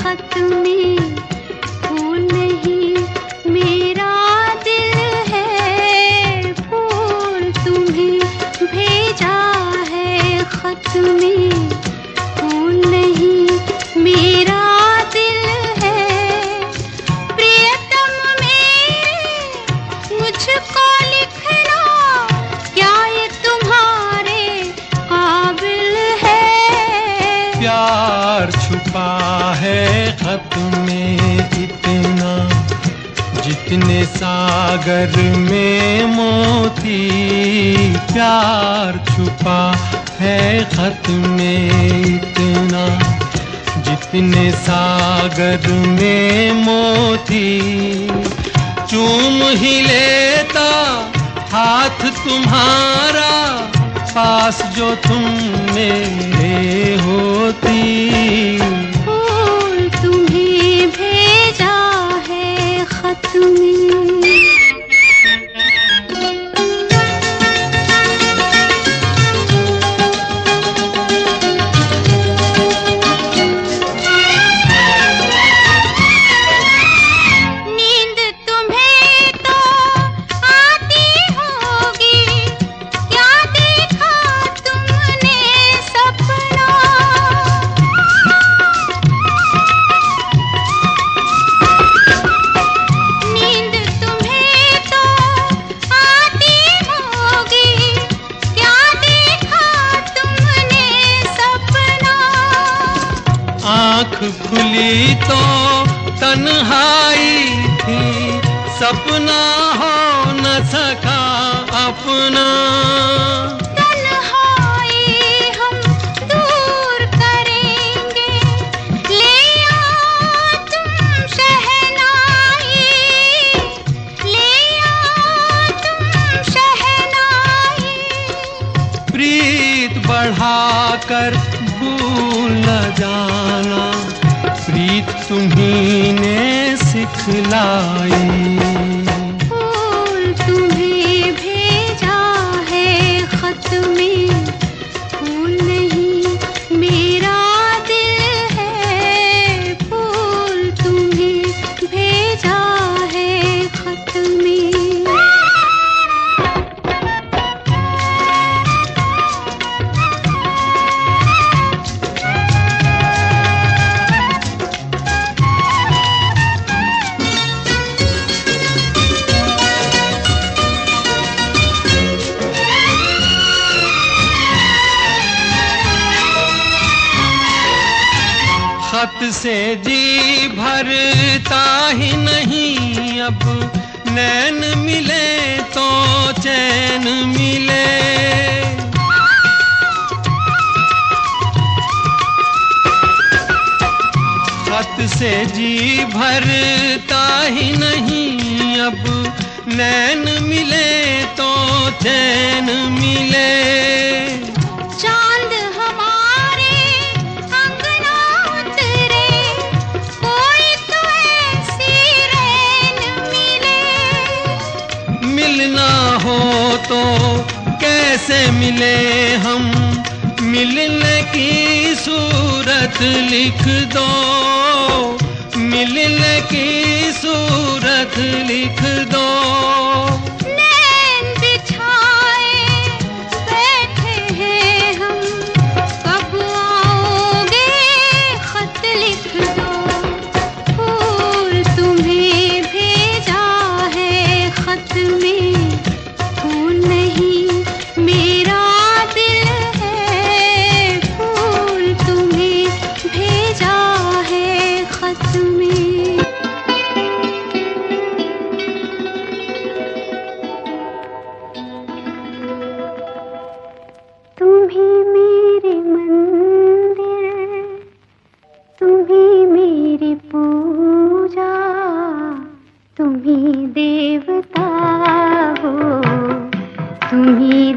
खत में फूल नहीं मेरा दिल है, फूल तुम्हें भेजा है खत में, फूल नहीं मेरा दिल है। प्रियतम मेरे मुझको लिखना, क्या ये तुम्हारे काबिल है? प्यार छुपा है खत में इतना, जितने सागर में मोती। प्यार छुपा है खत में इतना, जितने सागर में मोती। चूम ही लेता हाथ तुम्हारा, पास जो तुम मेरे होती। फूल तुम्हें भेजा है खत में। आँख खुली तो तन्हाई थी, सपना हो न सका अपना। तन्हाई हम दूर करेंगे, ले आओ तुम शहनाई, ले आओ तुम शहनाई। प्रीत बढ़ाकर भूल न जाना, प्रीत तुम्ही ने सिखलाई। फूल तुम्हें भेजा है खत में, फूल नहीं मेरा दिल है, फूल तुम्हें भेजा है खत में। खत से जी भरता ही नहीं, अब नैन मिले तो चैन मिले। खत से जी भरता ही नहीं, अब नैन मिले तो चैन मिले। चांद हमारे अंगना उतरे, कोई तो ऐसी रैन मिले। मिलना हो तो कैसे मिले हम, मिलने की सूरत लिख दो, मिलने की सूरत लिख दो। नैन बिछाए बैठे हैं हम, कब आओगे खत लिख दो। फूल तुम्हें भेजा है खत में, फूल नहीं मेरा दिल है, फूल तुम्हें भेजा है खत में।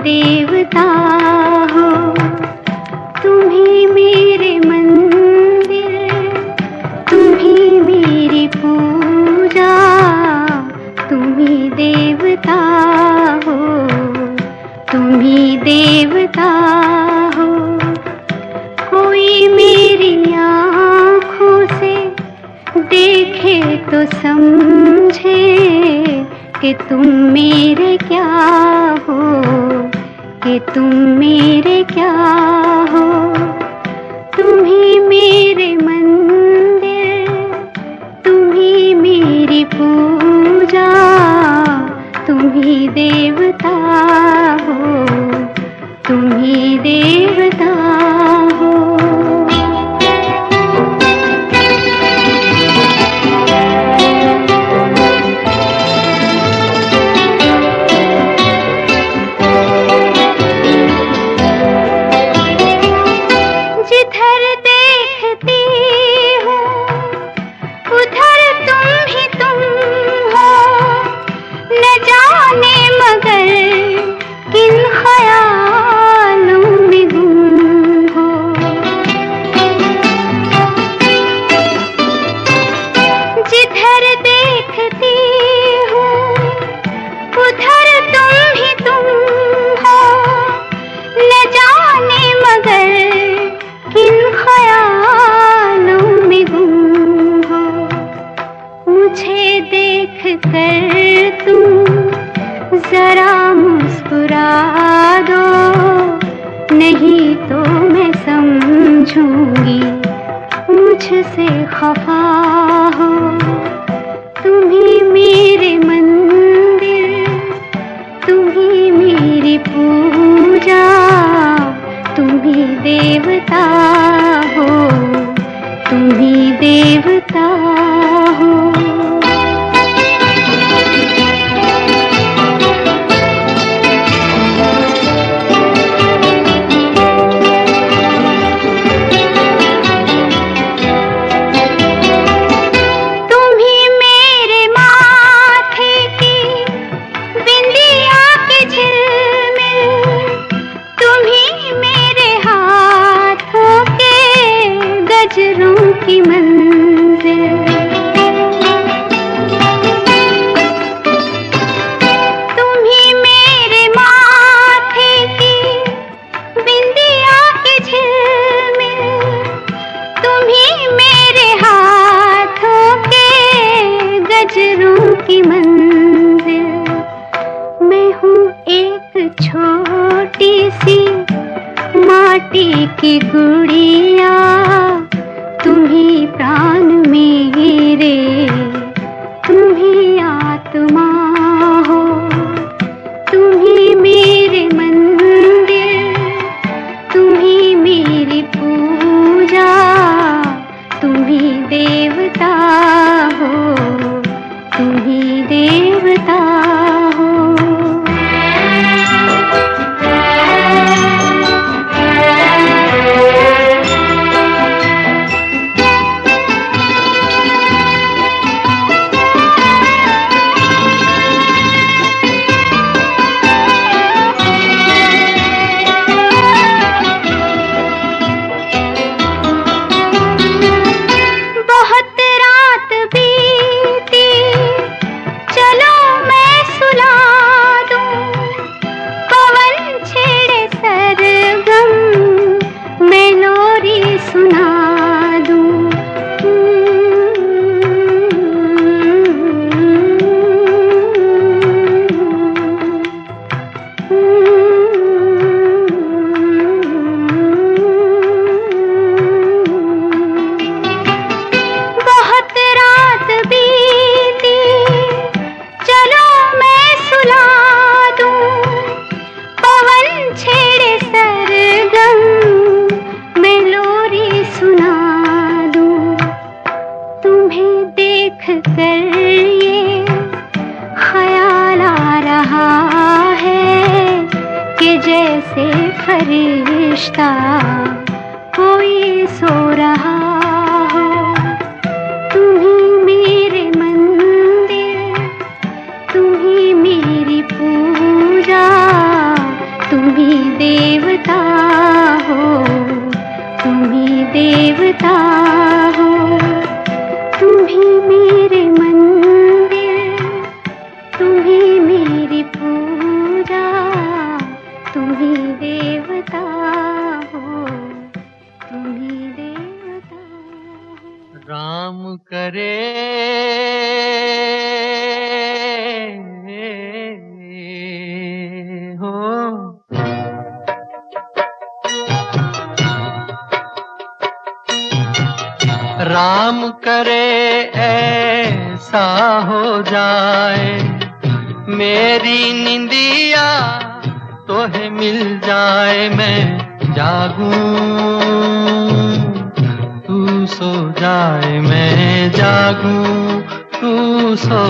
देवता हो, तुम ही मेरे मंदिर, तुम ही मेरी पूजा, तुम ही देवता हो, तुम ही देवता हो। कोई मेरी आँखों से देखे तो समझे कि तुम मेरे क्या हो, कि तुम मेरे क्या हो। तुम ही मेरे मंदिर, तुम ही मेरी पूजा, तुम ही देवता हो, तुम ही देवता हो। जिधर देखती हूँ उधर तुम ही तुम हो, न जाने मगर किन ख्यालों में गुम हो। जिधर देखती हूँ उधर तुम ही तुम हो, न जाने मगर किन ख्यालों में गुम हो। मुझे देख कर तुम जरा मुस्कुरा दो, नहीं तो मैं समझूंगी मुझसे खफा हो। तुम ही मेरे मंदिर, तुम ही मेरी पूजा, तुम ही देवता हो, तुम ही देवता हो। तुम ही मेरे माथे की बिंदिया की झिलमिल, तुम ही मेरे हाथों के गजरों की मंजिल। तुम ही मेरे माथे की बिंदिया की झिलमिल, तुम ही मेरे हाथों के गजरों की मंजिल। मैं हूँ एक छोटी सी माटी की गुड़िया, तुम ही प्राण मेरे, तुम ही आत्मा हो। तुम ही मेरे मंदिर, तुम ही मेरी पूजा, तुम ही देवता हो, तुम ही देवता हो। बहुत रात बीती, चलो मैं सुला दूं, पवन छेड़े सरगम, मैं लोरी सुना दूं। बहुत रात बीती, चलो मैं सुला दूं, पवन छेड़े सरगम, मैं लोरी सुना दूं। तुम्हें देख कर ये ख्याल आ रहा है कि जैसे फरिश्ता कोई सो रहा हो। तुम ही मेरे मंदिर, तुम ही मेरी पूजा, तुम देवता हो, तुम ही मेरे मंदिर, तुम ही मेरी पूजा, तुम ही देवता हो, तुम ही देवता हो। राम करे राम करे ऐसा हो जाए, मेरी निंदिया तोहे मिल जाए, मैं जागूं तू सो जाए, मैं जागूं तू सो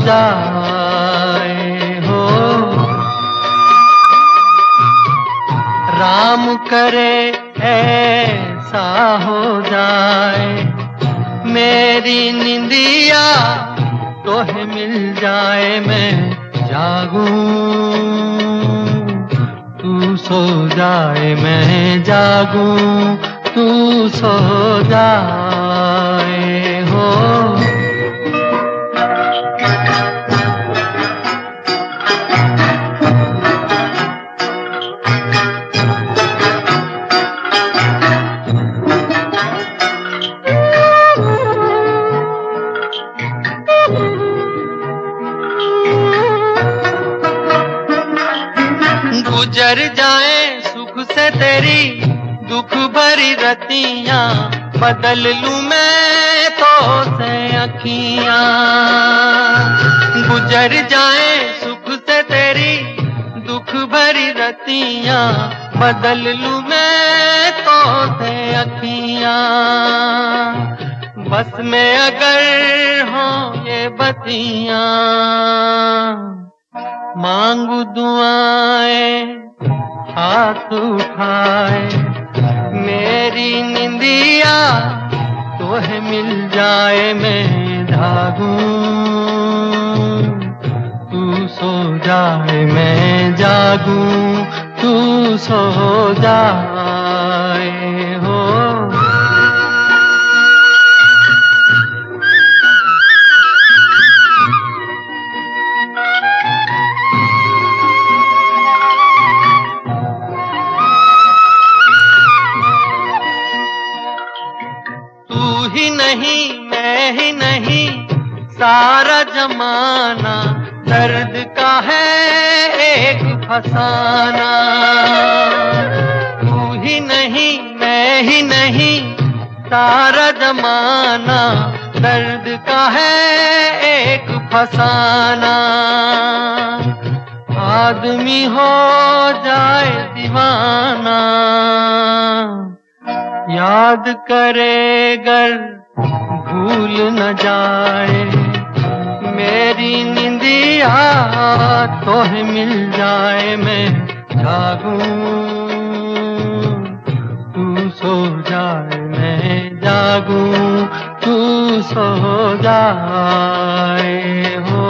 जाए हो। राम करे ऐसा हो जाए, मेरी निंदिया तोहे मिल जाए, मैं जागूं तू सो जाए, मैं जागूं तू सो जाए हो। गुजर जाए सुख से तेरी दुख भरी रतियां, बदल लूं मैं तो से अखियां। गुजर जाए सुख से तेरी दुख भरी रतियां, बदल लूं मैं तो से अखियां। बस में अगर हो ये बतियां, मांगू दुआएं हाथ उठाए, मेरी निंदिया तोहे मिल जाए, मैं जागूं तू सो जाए, मैं जागूं तू सो जाए हो। ही नहीं मैं ही नहीं सारा जमाना, दर्द का है एक फसाना। तू ही नहीं मैं ही नहीं सारा जमाना, दर्द का है एक फसाना। आदमी हो जाए दीवाना, याद करे गर भूल न जाए, मेरी निंदिया तोहे मिल जाए, मैं जागूं तू सो जाए, मैं जागूं तू सो जाए हो।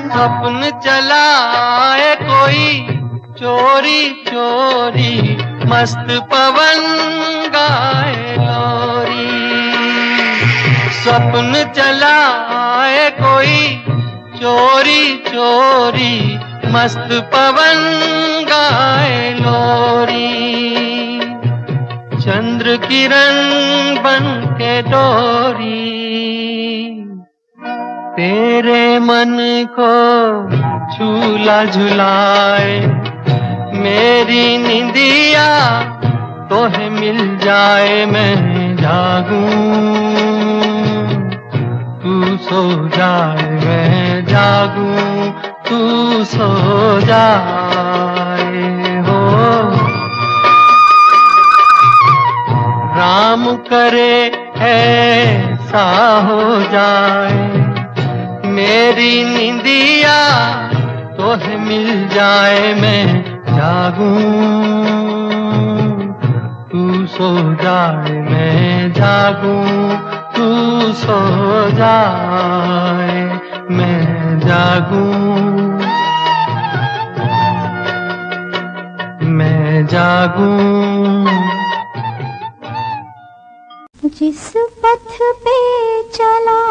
सपन चलाए कोई चोरी चोरी, मस्त पवन गाए लोरी। सपन चलाए कोई चोरी चोरी, मस्त पवन गाए लोरी। चंद्र किरण बन के डोरी, तेरे मन को झूला झुलाए, मेरी निंदिया तोहे मिल जाए, मैं जागूं तू सो जाए, मैं जागूं तू सो जाए हो। राम करे ऐसा हो जाए, मेरी निंदिया है मिल जाए मैं जागूं, तू सो जाए मैं जागूं, तू सो जाए मैं जागूं, मैं जागूं। जिस पथ पे चला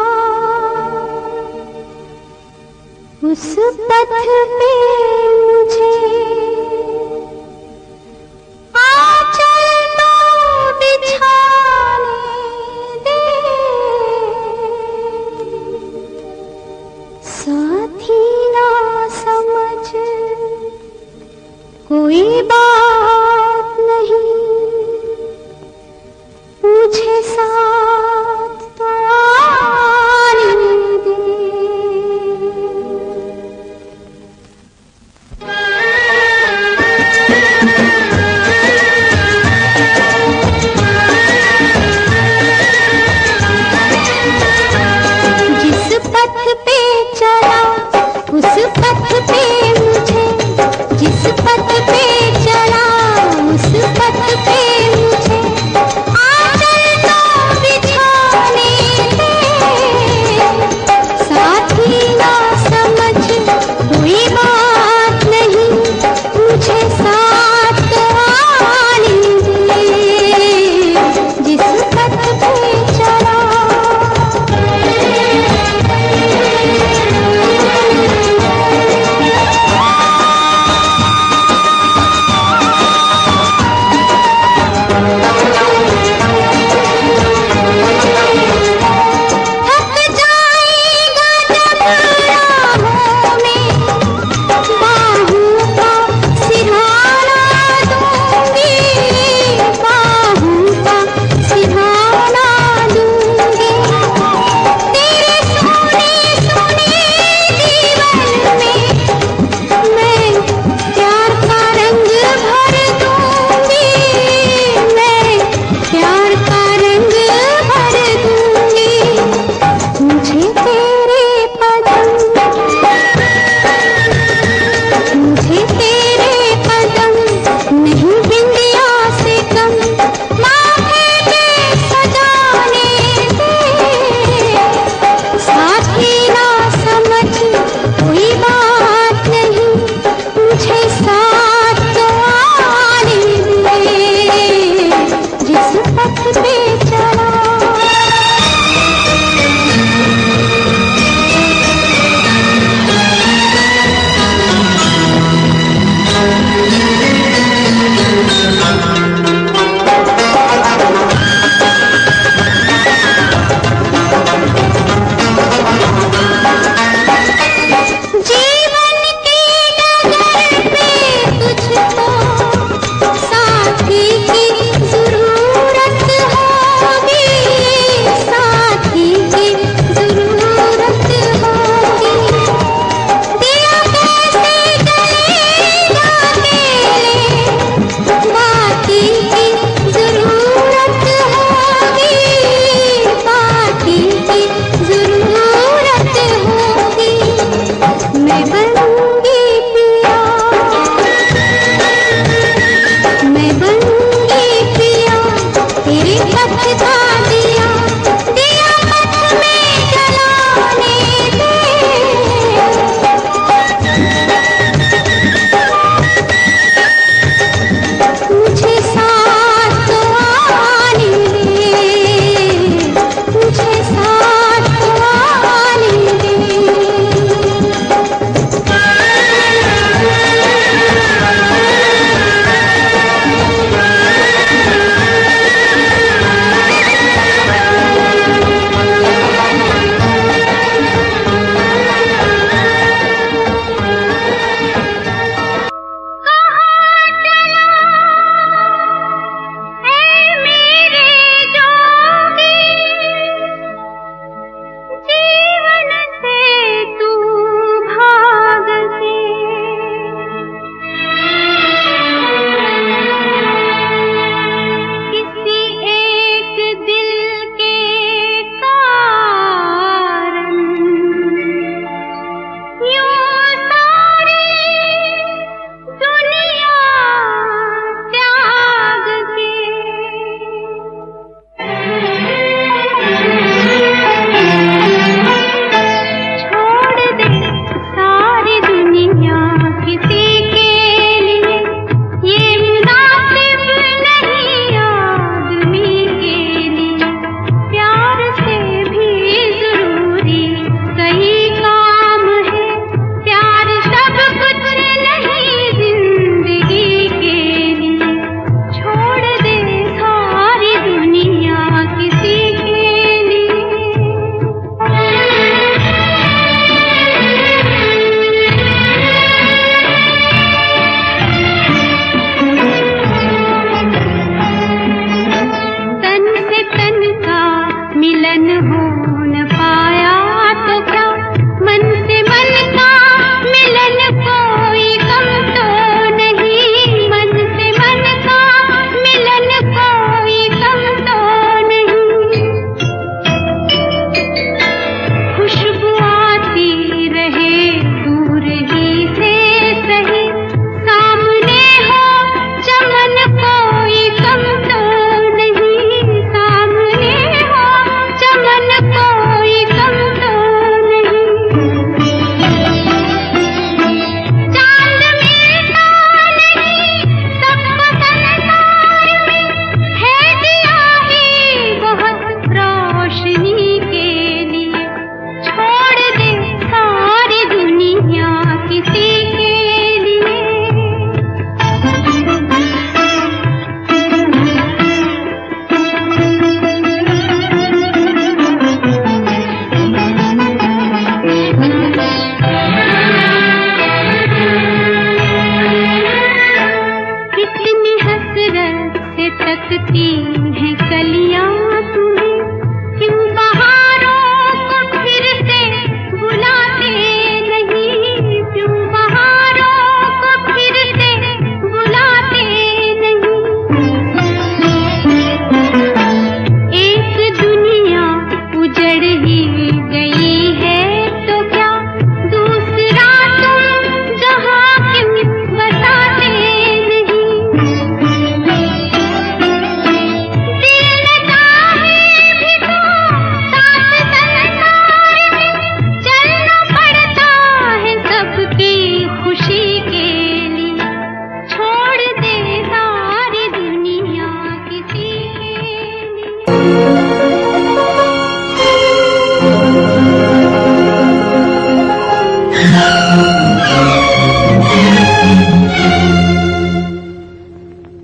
उस पथ पे मुझे आंचल तो बिछाने दे, साथी ना समझ कोई बात नहीं, मुझे सा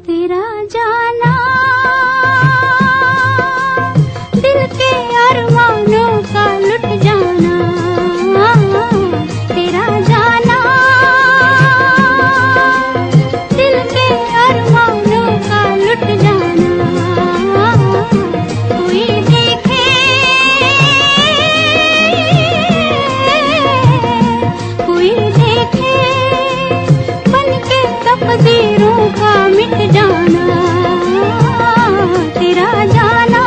तेरा जाना दिल के अरमानों का लुट जाना, तेरा जाना दिल के अरमानों का लुट जाना। कोई देखे कोई देखे बन के तकदीरों का मिट जाना, तेरा जाना।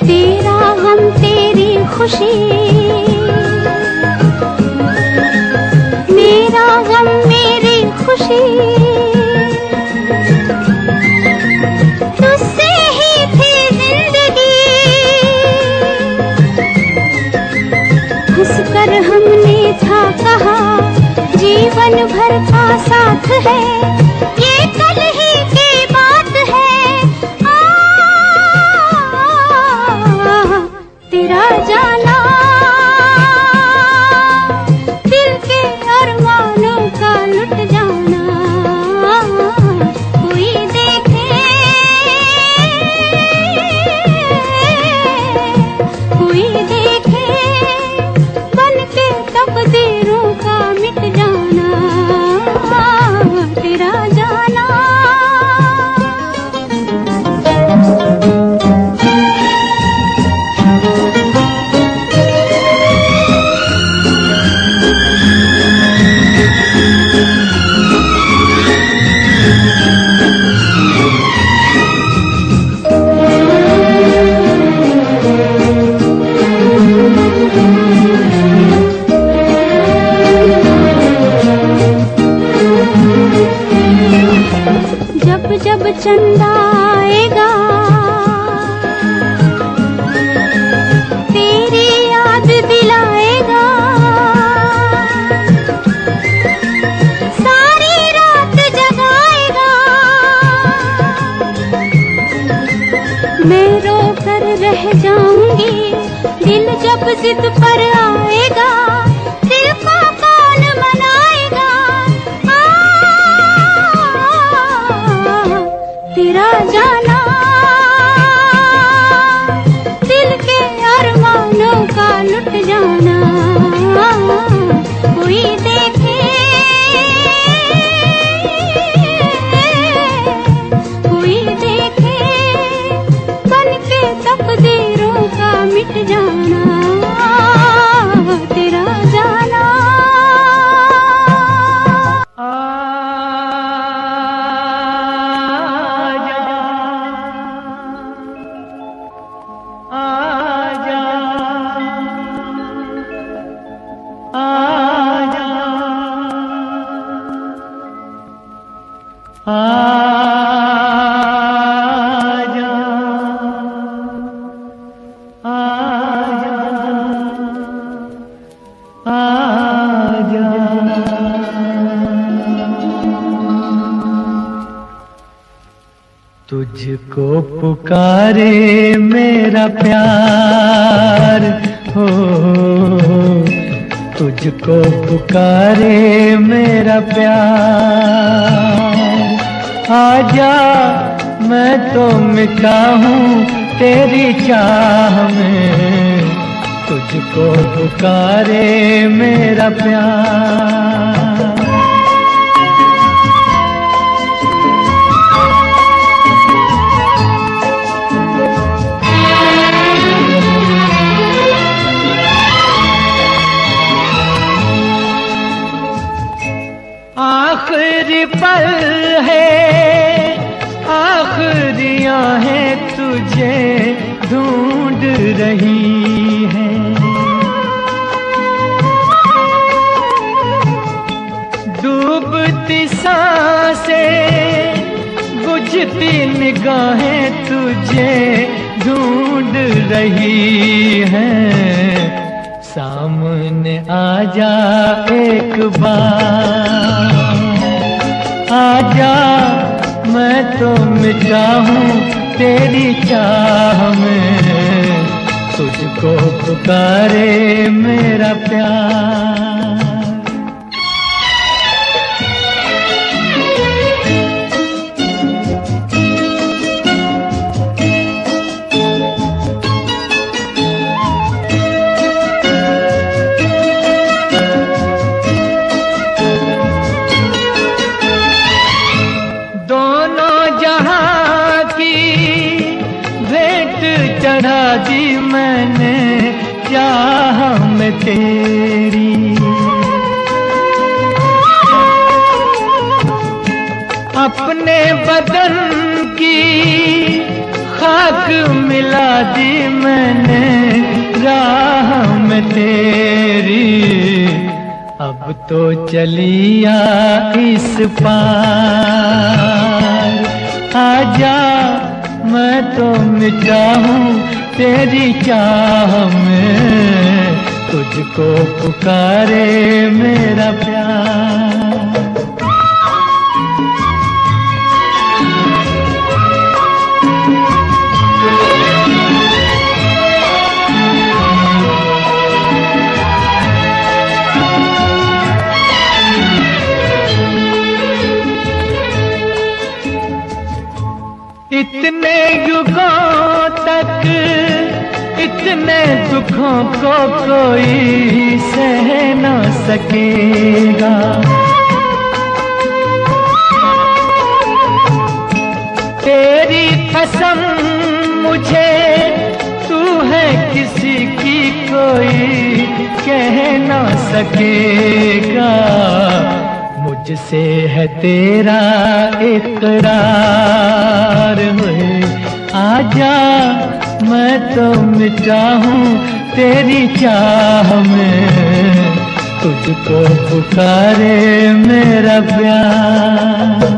तेरा गम तेरी खुशी, मेरा गम मेरी खुशी, तुझसे ही थी जिंदगी। हंसकर हमने था कहा जीवन भर का साथ है, ये कल ही की बात है। तेरा जाना दिल के अरमानों का लुट जाना। कोई देखे कोई देखे बन के तकदीरों का मिट जाना, तेरा जाना। जब जब चंदा आएगा तेरी याद दिलाएगा, सारी रात जगाएगा। मैं रो कर रह जाऊंगी दिल जब जिद पर आएगा, दिल को कौन मनाएगा। तेरा जाना दिल के अरमानों का लुट जाना। कोई देखे कोई देखे बन के तकदीरों का मिट जाना, तेरा जाना। तुझको पुकारे मेरा प्यार हो, तुझको पुकारे मेरा प्यार। आजा मैं तो मिटा हूँ तेरी चाह में, तुझको पुकारे मेरा प्यार। आखिरी पल है, आखिरियां हैं तुझे ढूंढ रही हैं। डूबती सांसें बुझती ढूंढती निगाहें तुझे ढूंढ रही हैं। सामने आजा एक बार, आजा मैं तो मिटा हूँ तेरी चाह में, तुझको पुकारे मेरा प्यार। चढ़ा दी मैंने चाह में तेरी, अपने बदन की खाक मिला दी मैंने राह में तेरी। अब तो चलिया इस पार, आजा मैं तो मिटा हूँ तेरी चाह में, तुझको पुकारे मेरा प्यार। इतने युगों तक इतने दुखों को कोई सह न सकेगा, तेरी कसम मुझे तू है किसी की कोई कह न सकेगा। मुझसे है तेरा इकरार हुए, आजा मैं तो मिटा हूँ तेरी चाह में, तुझको पुकारे मेरा प्यार।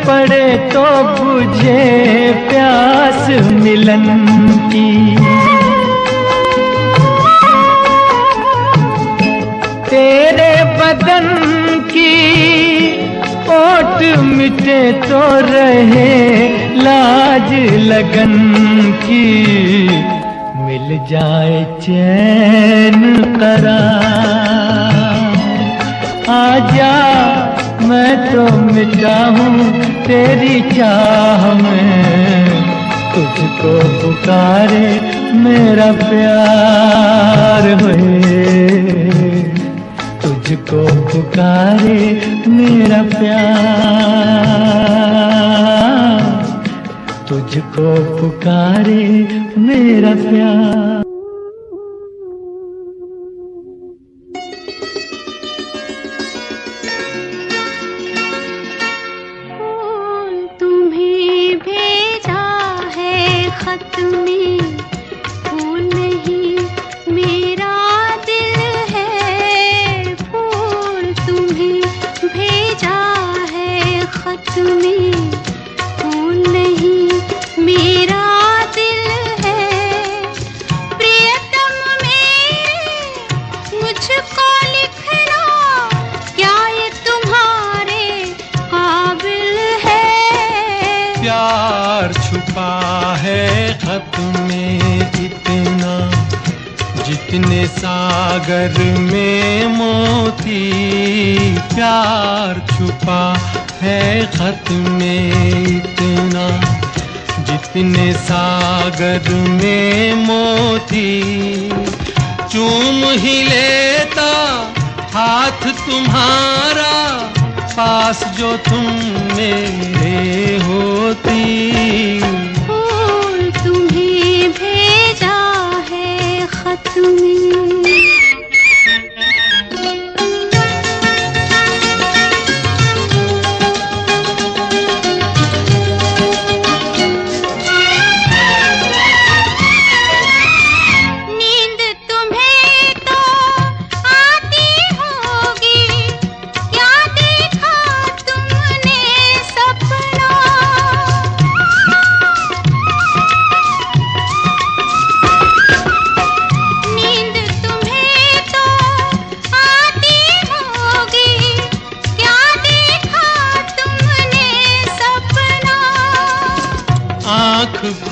पड़े तो बुझे प्यास मिलन की, तेरे बदन की ओट मिटे तो रहे लाज लगन की, मिल जाए चैन करार, आजा मैं तो मिटा हूँ तेरी चाह में, तुझको पुकारे मेरा प्यार हुए, तुझको पुकारे मेरा प्यार, तुझको पुकारे मेरा प्यार। खत में फूल नहीं मेरा दिल है, फूल तुम्हें भेजा है खत में, फूल नहीं मेरा दिल है। प्रियतम में मुझको लिखना क्या ये तुम्हारे काबिल है। प्यार छुपा है खत में इतना, जितने सागर में मोती। प्यार छुपा है खत में इतना, जितने सागर में मोती। चूम ही लेता हाथ तुम्हारा, पास जो तुम मेरे होती। फूल तुम्हें भेजा है खत में।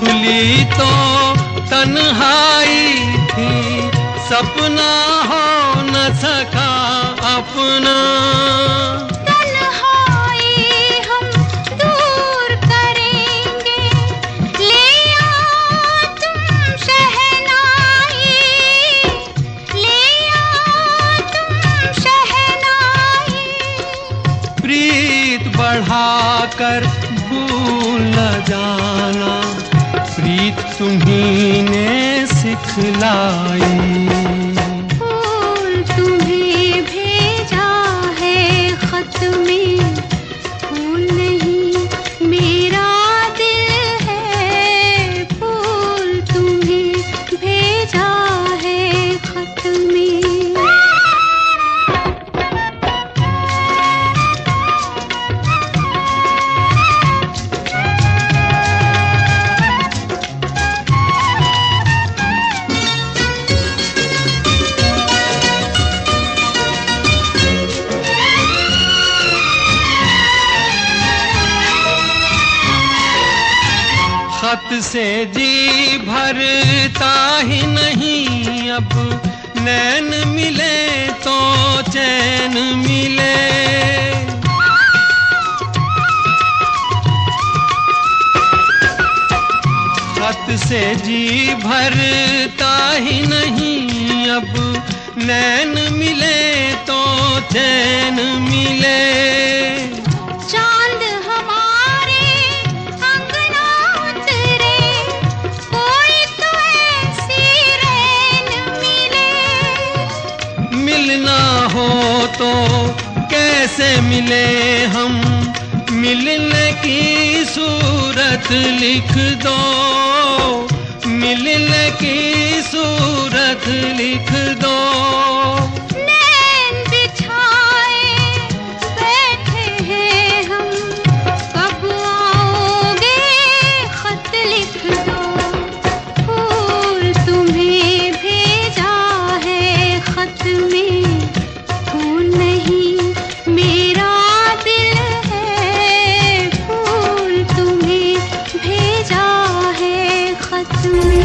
खुली तो तन्हाई थी, सपना हो न सका अपना। तन्हाई हम दूर करेंगे, ले आओ तुम शहनाई, ले आओ तुम शहनाई। प्रीत बढ़ाकर भूल न जाना, प्रीत तुम्ही ने सिखलाई। फूल तुम्हें भेजा है खत में, फूल नहीं मेरा दिल है, फूल तुम्हें भेजा है खत में। खत से जी भरता ही नहीं, अब नैन मिले तो चैन मिले। खत से जी भरता ही नहीं, अब नैन मिले तो चैन मिले। चांद हमारे अंगना उतरे, कोई तो ऐसी रैन मिले। मिलना हो तो कैसे मिले हम, मिलने की सूरत लिख दो, मिलने की सूरत लिख दो। नैन बिछाए बैठे हैं हम, कब आओगे खत लिख दो। फूल तुम्हें भेजा है खत में, फूल नहीं मेरा दिल है, फूल तुम्हें भेजा है खत में।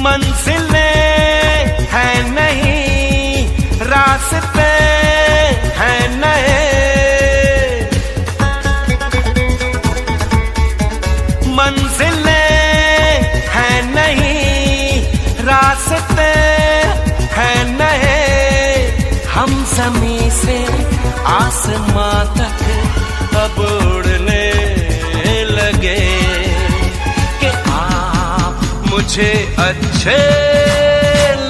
मंजिलें हैं नहीं, रास्ते हैं नए, मंजिलें हैं नहीं, रास्ते हैं नए। हम ज़मीं से आसमां तक अब उड़ने लगे, कि आप मुझे अच्छे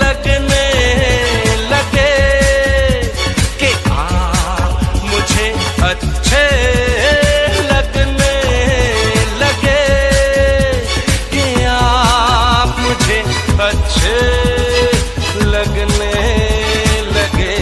लगने लगे, कि आप मुझे अच्छे लगने लगे, कि आप मुझे अच्छे लगने लगे।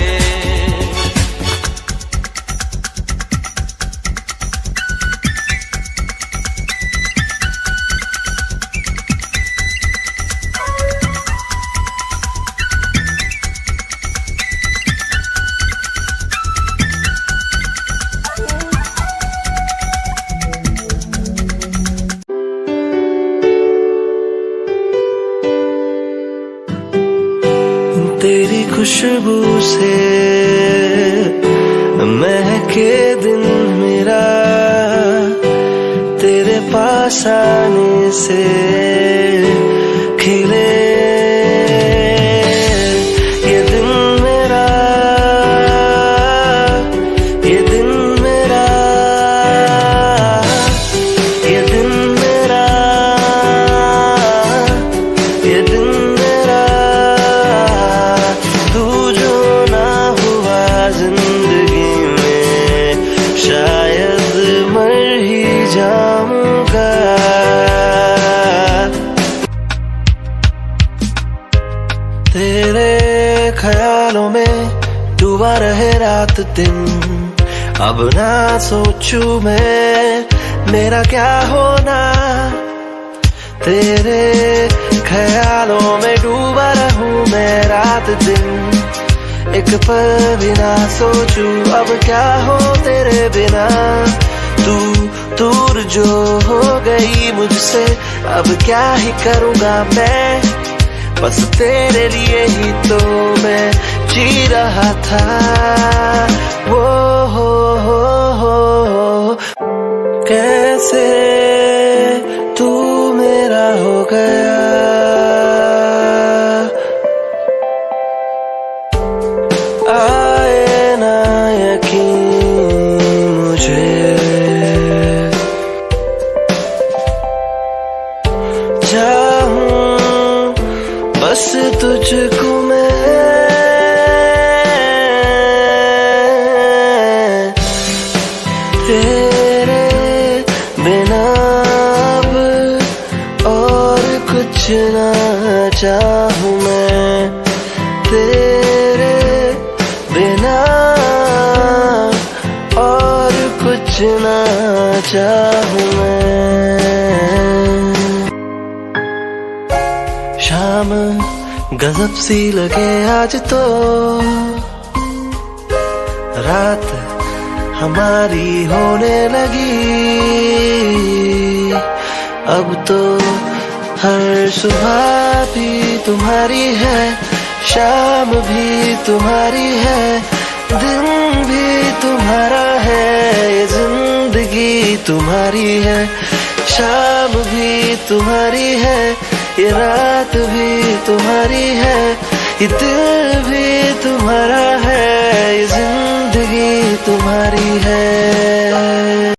खुशबू से महके दिन मेरा, तेरे पास आने से खिले ये दिन मेरा, ये दिन मेरा, ये दिन मेरा, ये दिन मेरा। तू जो ना हुआ जिंदगी में, शायद मर ही जाऊंगा। तेरे ख्यालों में डूबा रहे रात दिन, अब ना सोचूं मैं मेरा क्या होना। तेरे ख्यालों में डूबा रहूं मैं रात दिन, एक पल भी ना सोचूं अब क्या हो तेरे बिना। तू दूर जो हो गई मुझसे, अब क्या ही करूँगा मैं, बस तेरे लिए ही तो मैं जी रहा था। वो हो कैसे तू मेरा हो गया, आए ना यकीन मुझे, चाहूं बस तुझको मैं, तेरे बिना अब और कुछ ना चाहूं मैं, तेरे बिना और कुछ ना चाहूं मैं। शाम गजब सी लगे आज तो, रात हमारी होने लगी। अब तो हर सुबह भी तुम्हारी है, शाम भी तुम्हारी है, दिन भी तुम्हारा है, ये जिंदगी तुम्हारी है। शाम भी तुम्हारी है, ये रात भी तुम्हारी है, ये दिल भी तुम्हारा है, ये जिंदगी तुम्हारी है।